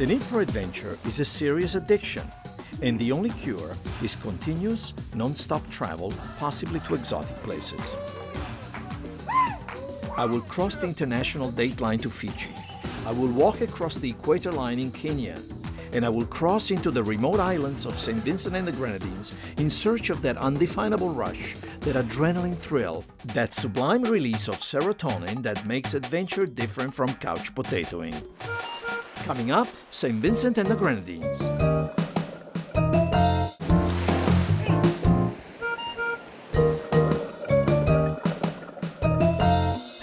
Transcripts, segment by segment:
The need for adventure is a serious addiction, and the only cure is continuous, non-stop travel, possibly to exotic places. I will cross the international date line to Fiji. I will walk across the equator line in Kenya, and I will cross into the remote islands of St. Vincent and the Grenadines in search of that undefinable rush, that adrenaline thrill, that sublime release of serotonin that makes adventure different from couch potatoing. Coming up, St. Vincent and the Grenadines.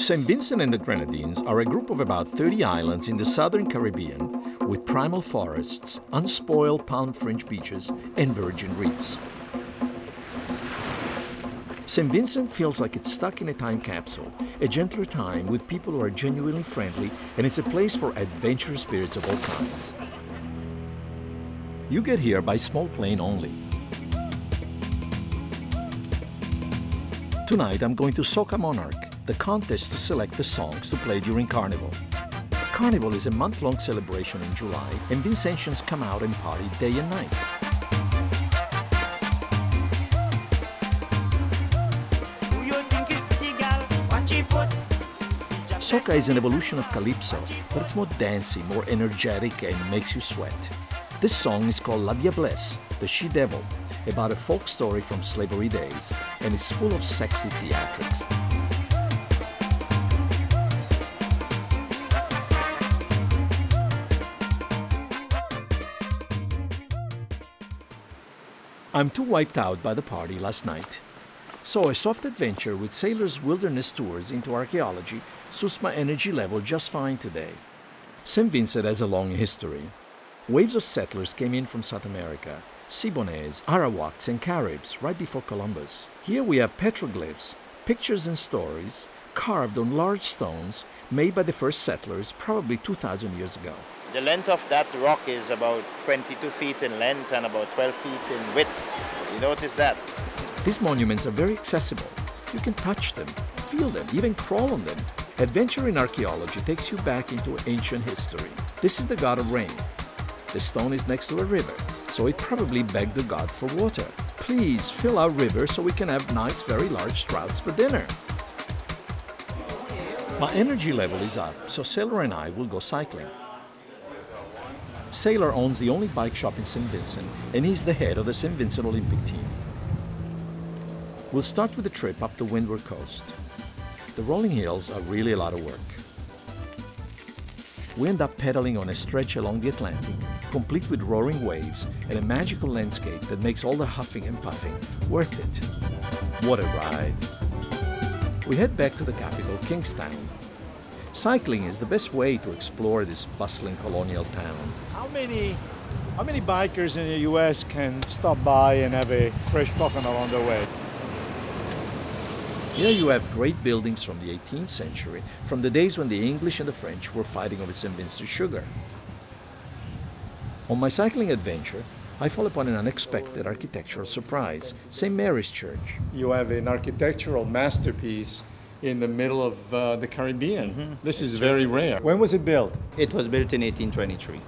St. Vincent and the Grenadines are a group of about 30 islands in the southern Caribbean with primal forests, unspoiled palm fringe beaches, and virgin reefs. St. Vincent feels like it's stuck in a time capsule, a gentler time with people who are genuinely friendly, and it's a place for adventurous spirits of all kinds. You get here by small plane only. Tonight I'm going to Soca Monarch, the contest to select the songs to play during Carnival. Carnival is a month-long celebration in July, and Vincentians come out and party day and night. Soca is an evolution of Calypso, but it's more dancey, more energetic, and makes you sweat. This song is called La Diablesse, the She-Devil, about a folk story from slavery days, and it's full of sexy theatrics. I'm too wiped out by the party last night. So a soft adventure with sailors' wilderness tours into archaeology suits my energy level just fine today. St. Vincent has a long history. Waves of settlers came in from South America, Siboneyes, Arawaks, and Caribs right before Columbus. Here we have petroglyphs, pictures and stories, carved on large stones made by the first settlers probably 2,000 years ago. The length of that rock is about 22 feet in length and about 12 feet in width. You notice that? These monuments are very accessible. You can touch them, feel them, even crawl on them. Adventure in archaeology takes you back into ancient history. This is the god of rain. The stone is next to a river, so it probably begged the god for water. Please fill our river so we can have nice, very large trouts for dinner. My energy level is up, so Sailor and I will go cycling. Sailor owns the only bike shop in St. Vincent, and he's the head of the St. Vincent Olympic team. We'll start with a trip up the Windward Coast. The rolling hills are really a lot of work. We end up pedaling on a stretch along the Atlantic, complete with roaring waves and a magical landscape that makes all the huffing and puffing worth it. What a ride! We head back to the capital, Kingstown. Cycling is the best way to explore this bustling colonial town. How many bikers in the U.S. can stop by and have a fresh coconut on the way? Here you have great buildings from the 18th century, from the days when the English and the French were fighting over St. Vincent sugar. On my cycling adventure, I fall upon an unexpected architectural surprise, St. Mary's Church. You have an architectural masterpiece in the middle of the Caribbean. Mm-hmm. This is very rare. When was it built? It was built in 1823.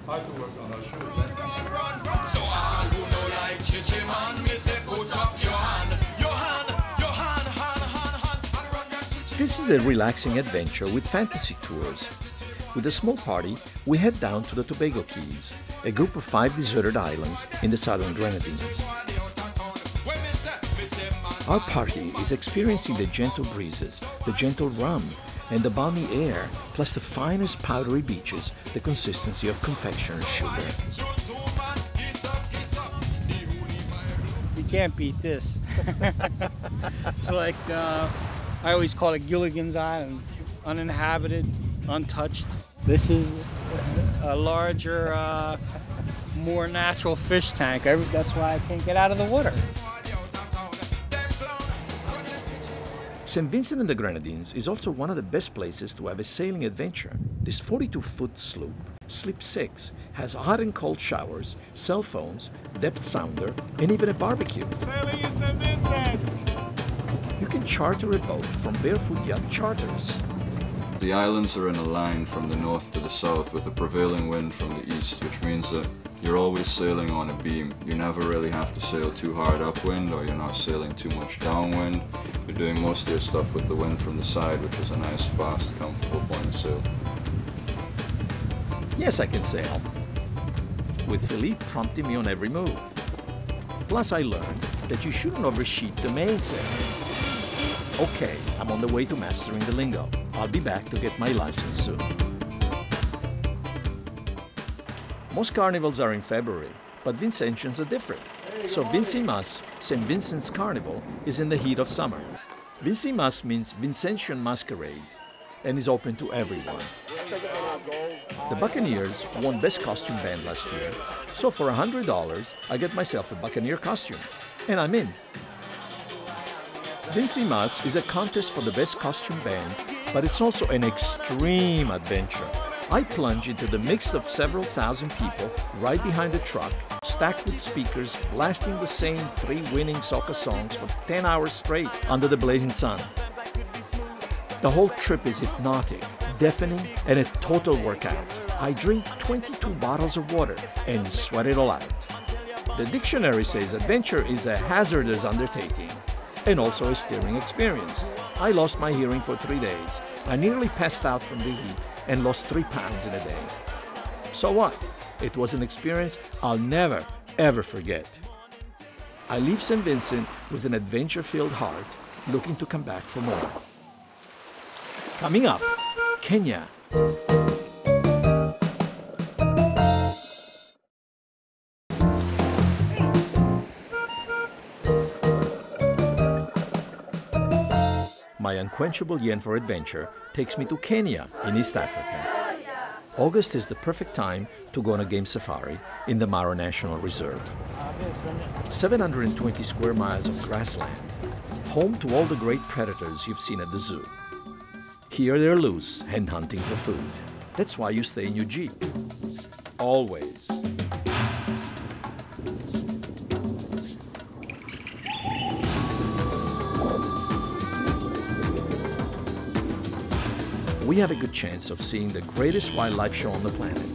Hard to work on our shoes. This is a relaxing adventure with fantasy tours. With a small party, we head down to the Tobago Keys, a group of 5 deserted islands in the southern Grenadines. Our party is experiencing the gentle breezes, the gentle rum, and the balmy air, plus the finest powdery beaches, the consistency of confectioner's sugar. You can't beat this. It's like, I always call it Gilligan's Island, uninhabited, untouched. This is a larger, more natural fish tank. That's why I can't get out of the water. St. Vincent and the Grenadines is also one of the best places to have a sailing adventure. This 42-foot sloop, Slip 6, has hot and cold showers, cell phones, depth sounder, and even a barbecue. Sailing in St. Vincent! You can charter a boat from Barefoot Yacht Charters. The islands are in a line from the north to the south with a prevailing wind from the east, which means that you're always sailing on a beam. You never really have to sail too hard upwind, or you're not sailing too much downwind. You're doing most of your stuff with the wind from the side, which is a nice, fast, comfortable point of sail. Yes, I can sail, with Philippe prompting me on every move. Plus, I learned that you shouldn't oversheet the mainsail. Okay, I'm on the way to mastering the lingo. I'll be back to get my license soon. Most carnivals are in February, but Vincentians are different. So Vincimas, St. Vincent's Carnival, is in the heat of summer. Vincimas means Vincentian Masquerade and is open to everyone. The Buccaneers won Best Costume Band last year, so for $100, I get myself a Buccaneer costume, and I'm in. Vincimas is a contest for the best costume band, but it's also an extreme adventure. I plunge into the midst of several thousand people right behind the truck, stacked with speakers, blasting the same 3 winning soca songs for 10 hours straight under the blazing sun. The whole trip is hypnotic, deafening, and a total workout. I drink 22 bottles of water and sweat it all out. The dictionary says adventure is a hazardous undertaking and also a steering experience. I lost my hearing for 3 days. I nearly passed out from the heat and lost 3 pounds in a day. So what? It was an experience I'll never, ever forget. I leave St. Vincent with an adventure-filled heart, looking to come back for more. Coming up, Kenya. My unquenchable yen for adventure takes me to Kenya in East Africa. August is the perfect time to go on a game safari in the Mara National Reserve. 720 square miles of grassland, home to all the great predators you've seen at the zoo. Here they're loose and hunting for food. That's why you stay in your Jeep. Always. We have a good chance of seeing the greatest wildlife show on the planet,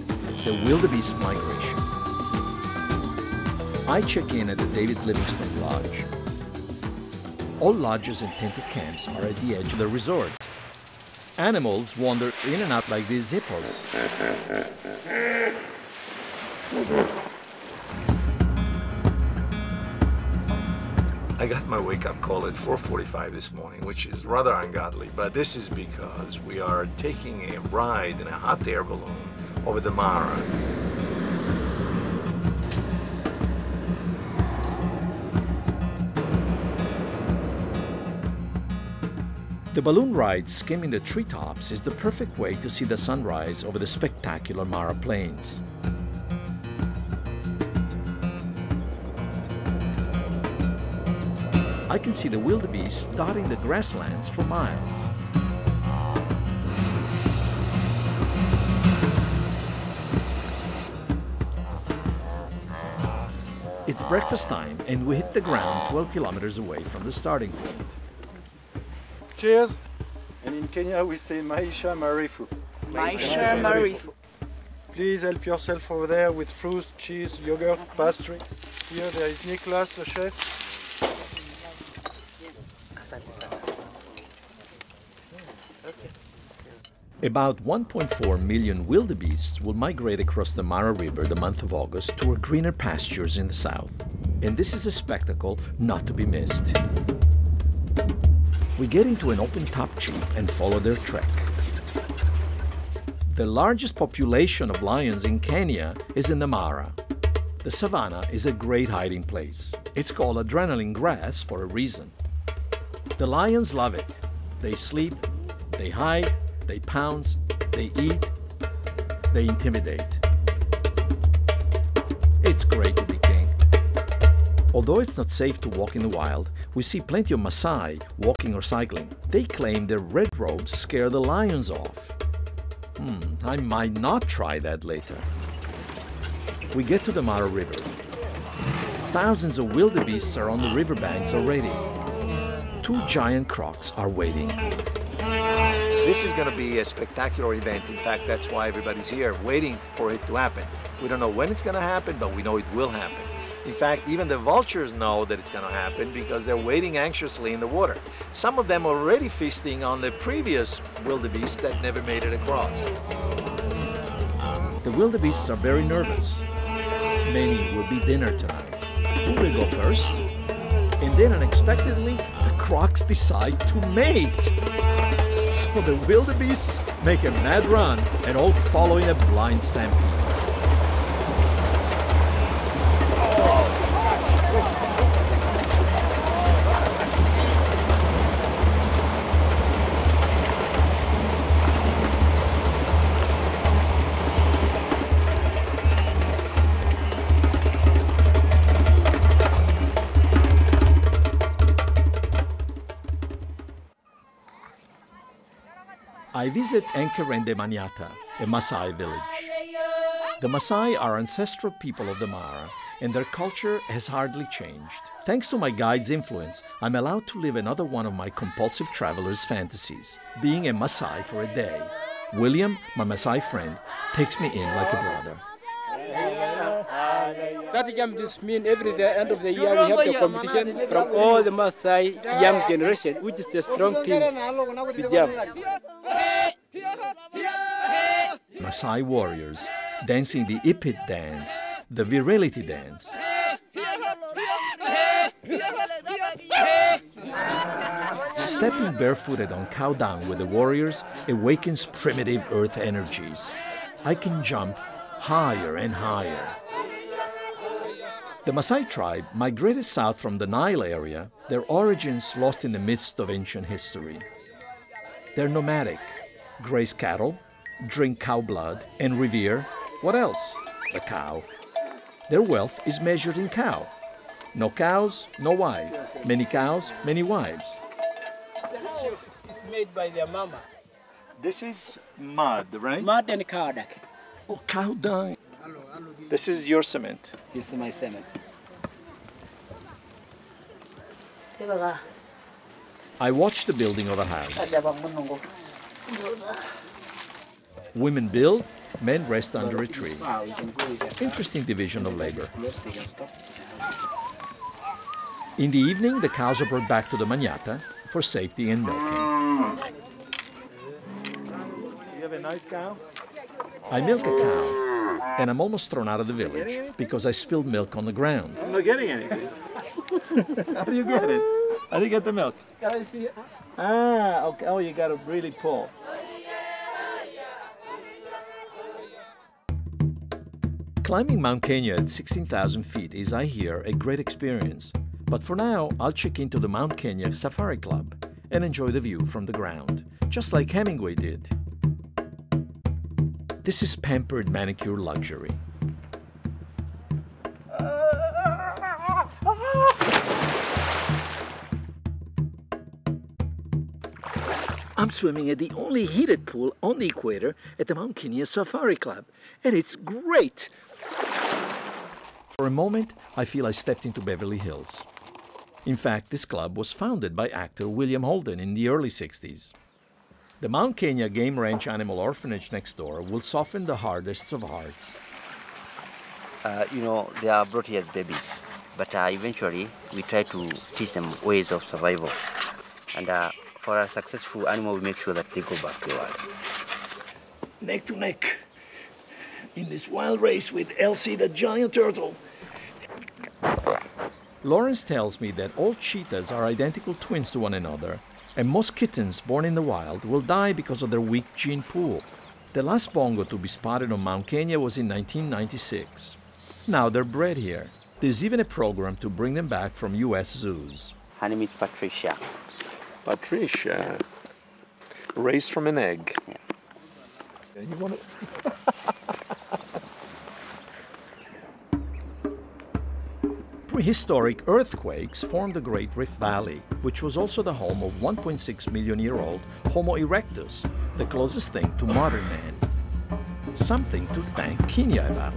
the wildebeest migration. I check in at the David Livingstone Lodge. All lodges and tented camps are at the edge of the resort. Animals wander in and out like these hippos. I got my wake-up call at 4:45 this morning, which is rather ungodly, but this is because we are taking a ride in a hot air balloon over the Mara. The balloon ride skimming the treetops is the perfect way to see the sunrise over the spectacular Mara Plains. I can see the wildebeest dotting the grasslands for miles. It's breakfast time and we hit the ground 12 kilometers away from the starting point. Cheers! And in Kenya we say Maisha Marifu. Maisha Marifu. Please help yourself over there with fruit, cheese, yogurt, pastry. Here there is Nicholas, the chef. About 1.4 million wildebeests will migrate across the Mara River the month of August toward greener pastures in the south. And this is a spectacle not to be missed. We get into an open-top jeep and follow their trek. The largest population of lions in Kenya is in the Mara. The savannah is a great hiding place. It's called adrenaline grass for a reason. The lions love it. They sleep, they hide, they pounce, they eat, they intimidate. It's great to be king. Although it's not safe to walk in the wild, we see plenty of Masai walking or cycling. They claim their red robes scare the lions off. I might not try that later. We get to the Mara River. Thousands of wildebeests are on the riverbanks already. 2 giant crocs are waiting. This is going to be a spectacular event. In fact, that's why everybody's here, waiting for it to happen. We don't know when it's going to happen, but we know it will happen. In fact, even the vultures know that it's going to happen because they're waiting anxiously in the water. Some of them are already feasting on the previous wildebeest that never made it across. The wildebeests are very nervous. Many will be dinner tonight. Who will go first? And then unexpectedly, the crocs decide to mate. So the wildebeests make a mad run and all follow in a blind stampede. I visit Incurably, a Masai village. The Masai are ancestral people of the Mara, and their culture has hardly changed. Thanks to my guide's influence, I'm allowed to live another one of my compulsive traveler's fantasies, being a Masai for a day. William, my Masai friend, takes me in like a brother. That yam just mean every end of the year we have the competition from all the Masai young generation, which is a strong team to jump. Masai warriors dancing the Ipit dance, the virility dance. Stepping barefooted on cow dung with the warriors awakens primitive earth energies. I can jump higher and higher. The Masai tribe migrated south from the Nile area, their origins lost in the midst of ancient history. They're nomadic, graze cattle, drink cow blood, and revere, what else? The cow. Their wealth is measured in cow. No cows, no wife. Many cows, many wives. It's made by their mama. This is mud, right? Mud and cow dung. Oh, cow dung. This is your cement. This is my cement. I watch the building of a house. Women build, men rest under a tree. Interesting division of labor. In the evening, the cows are brought back to the manyatta for safety and milking. You have a nice cow? I milk a cow, and I'm almost thrown out of the village because I spilled milk on the ground. I'm not getting anything. How do you get it? How do you get the milk? Ah, okay. Oh, you got to really pull. Climbing Mount Kenya at 16,000 feet is, I hear, a great experience. But for now, I'll check into the Mount Kenya Safari Club and enjoy the view from the ground, just like Hemingway did. This is pampered manicure luxury. I'm swimming at the only heated pool on the equator at the Mount Kenya Safari Club, and it's great. For a moment, I feel I stepped into Beverly Hills. In fact, this club was founded by actor William Holden in the early 60s. The Mount Kenya Game Ranch Animal Orphanage next door will soften the hardest of hearts. They are brought here as babies, but eventually we try to teach them ways of survival. And for a successful animal, we make sure that they go back to the wild. Neck to neck, in this wild race with Elsie the giant turtle. Lawrence tells me that all cheetahs are identical twins to one another, and most kittens born in the wild will die because of their weak gene pool. The last bongo to be spotted on Mount Kenya was in 1996. Now they're bred here. There's even a program to bring them back from U.S. zoos. Her name is Patricia. Patricia, raised from an egg. Yeah. You want to... Prehistoric earthquakes formed the Great Rift Valley, which was also the home of 1.6 million-year-old Homo erectus, the closest thing to modern man. Something to thank Kenya about.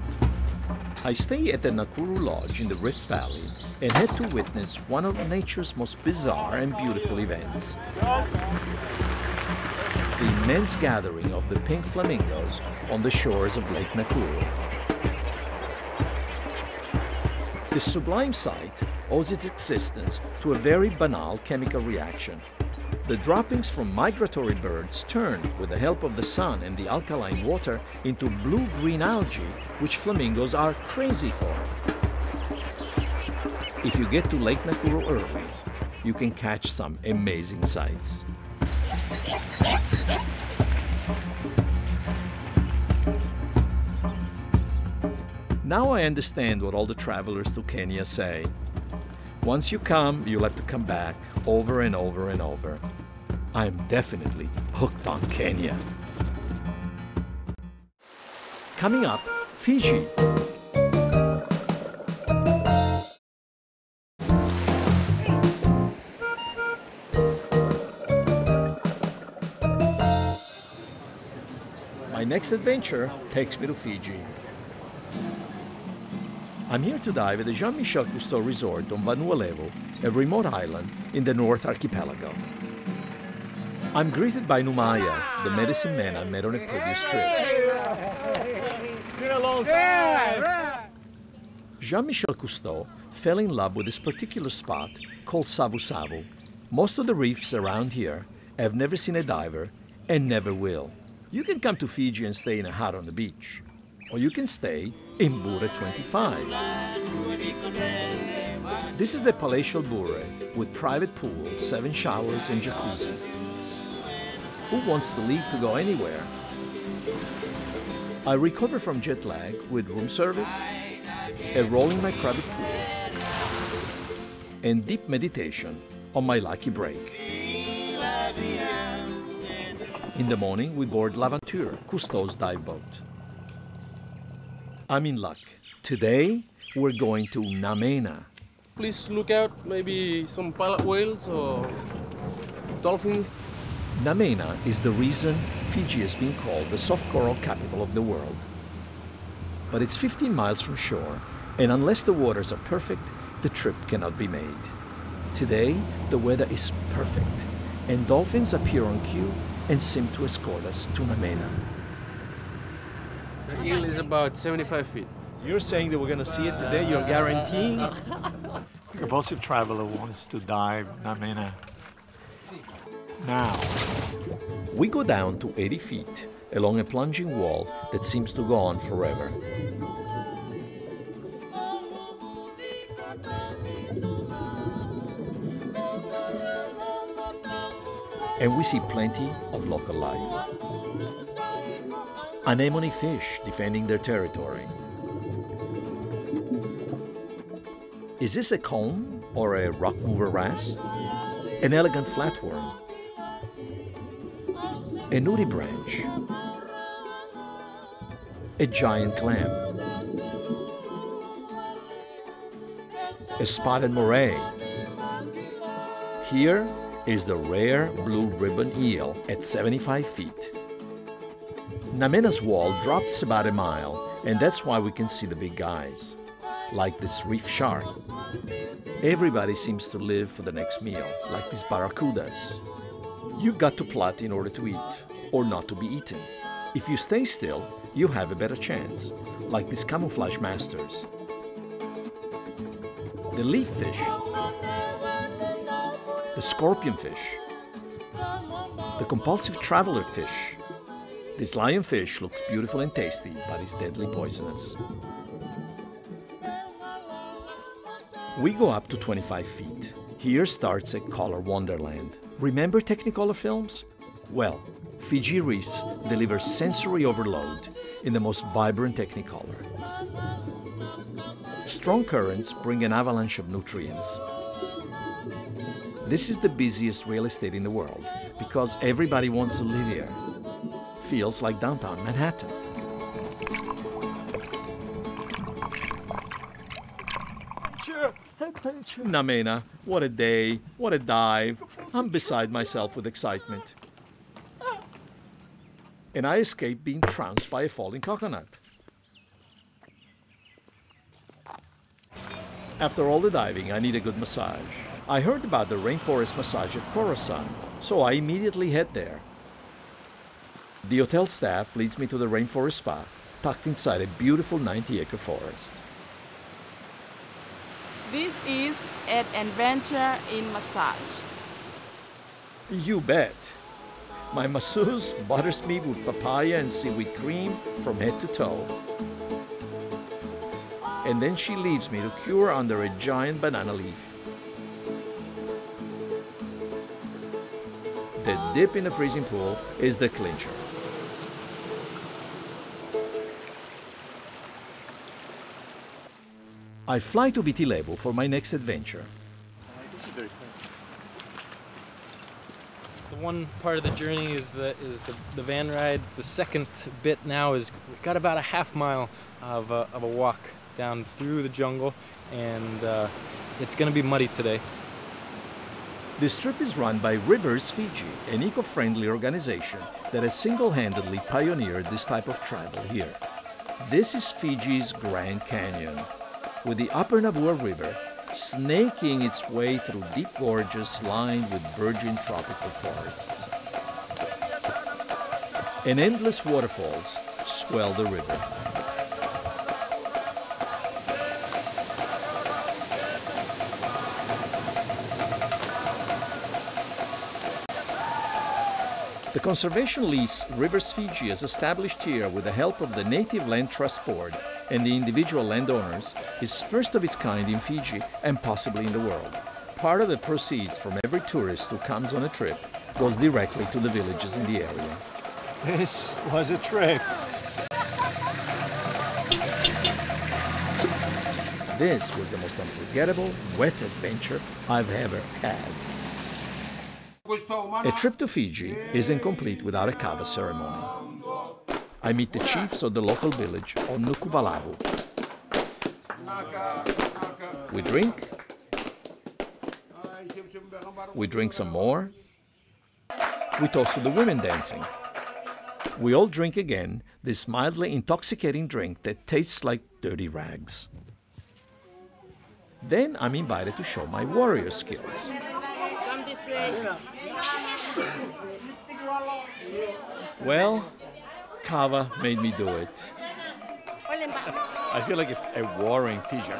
I stay at the Nakuru Lodge in the Rift Valley and head to witness one of nature's most bizarre and beautiful events. the immense gathering of the pink flamingos on the shores of Lake Nakuru. This sublime sight owes its existence to a very banal chemical reaction. The droppings from migratory birds turn, with the help of the sun and the alkaline water, into blue-green algae, which flamingos are crazy for. If you get to Lake Nakuru early, you can catch some amazing sights. Now I understand what all the travelers to Kenya say. Once you come, you'll have to come back over and over and over. I'm definitely hooked on Kenya. Coming up, Fiji. My next adventure takes me to Fiji. I'm here to dive at the Jean-Michel Cousteau Resort on Vanuatu, a remote island in the North Archipelago. I'm greeted by Numaya, the medicine man I met on a previous trip. Been a long time. Jean-Michel Cousteau fell in love with this particular spot called Savu Savu. Most of the reefs around here have never seen a diver and never will. You can come to Fiji and stay in a hut on the beach, or you can stay in Bure 25. This is a palatial Bure with private pool, 7 showers and jacuzzi. Who wants to leave to go anywhere? I recover from jet lag with room service, a roll in my private pool, and deep meditation on my lucky break. In the morning, we board L'Aventure, Cousteau's dive boat. I'm in luck. Today, we're going to Namena. Please look out maybe some pilot whales or dolphins. Namena is the reason Fiji has been called the soft coral capital of the world. But it's 15 miles from shore, and unless the waters are perfect, the trip cannot be made. Today, the weather is perfect, and dolphins appear on cue and seem to escort us to Namena. The eel is about 75 feet. You're saying that we're going to see it today? You're guaranteeing? Compulsive Traveler wants to dive Namena now. We go down to 80 feet along a plunging wall that seems to go on forever. And we see plenty of local life. Anemone fish defending their territory. Is this a comb or a rock mover wrasse? An elegant flatworm. A nudibranch. A giant clam. A spotted moray. Here is the rare blue ribbon eel at 75 feet. Namena's wall drops about a mile, and that's why we can see the big guys, like this reef shark. Everybody seems to live for the next meal, like these barracudas. You've got to plot in order to eat, or not to be eaten. If you stay still, you have a better chance, like these camouflage masters. The leaf fish, the scorpion fish, the compulsive traveler fish. This lionfish looks beautiful and tasty, but is deadly poisonous. We go up to 25 feet. Here starts a color wonderland. Remember Technicolor films? Well, Fiji reefs deliver sensory overload in the most vibrant Technicolor. Strong currents bring an avalanche of nutrients. This is the busiest real estate in the world because everybody wants to live here. Feels like downtown Manhattan. Namena, what a day, what a dive. I'm beside myself with excitement. And I escaped being trounced by a falling coconut. After all the diving, I need a good massage. I heard about the rainforest massage at Khorasan, so I immediately head there. The hotel staff leads me to the rainforest spa, tucked inside a beautiful 90-acre forest. This is an adventure in massage. You bet. My masseuse butters me with papaya and seaweed cream from head to toe. And then she leaves me to cure under a giant banana leaf. The dip in the freezing pool is the clincher. I fly to Viti Levu for my next adventure. The one part of the journey is the van ride. The second bit now is we've got about a half mile of a walk down through the jungle, and it's going to be muddy today. This trip is run by Rivers Fiji, an eco-friendly organization that has single-handedly pioneered this type of travel here. This is Fiji's Grand Canyon, with the Upper Navua River snaking its way through deep gorges lined with virgin tropical forests. And endless waterfalls swell the river. The conservation lease Rivers Fiji has established here with the help of the Native Land Trust Board and the individual landowners is first of its kind in Fiji and possibly in the world. Part of the proceeds from every tourist who comes on a trip goes directly to the villages in the area. This was a trip. This was the most unforgettable, wet adventure I've ever had. A trip to Fiji isn't complete without a kava ceremony. I meet the chiefs of the local village on Nukuvalavu. We drink. We drink some more. We toast to the women dancing. We all drink again this mildly intoxicating drink that tastes like dirty rags. Then I'm invited to show my warrior skills. Come this way. Well, kava made me do it. I feel like a warring Fijian.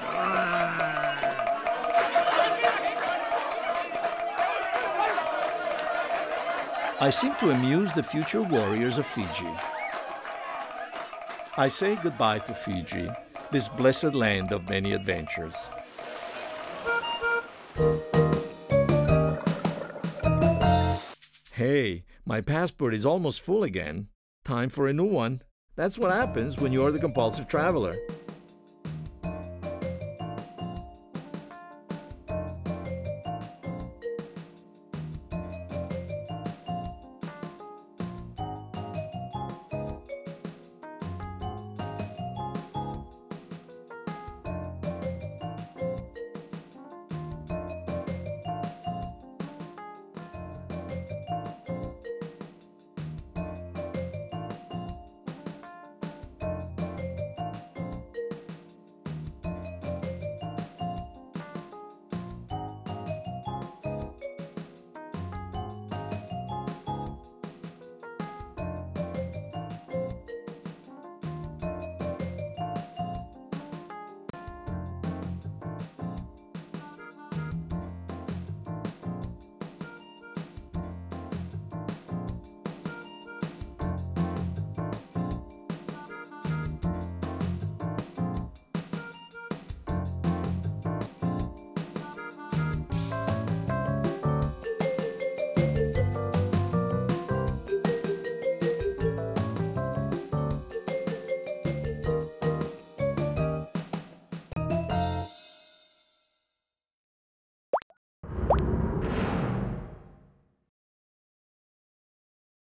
I seem to amuse the future warriors of Fiji. I say goodbye to Fiji, this blessed land of many adventures. Hey, my passport is almost full again. Time for a new one. That's what happens when you're the compulsive traveler.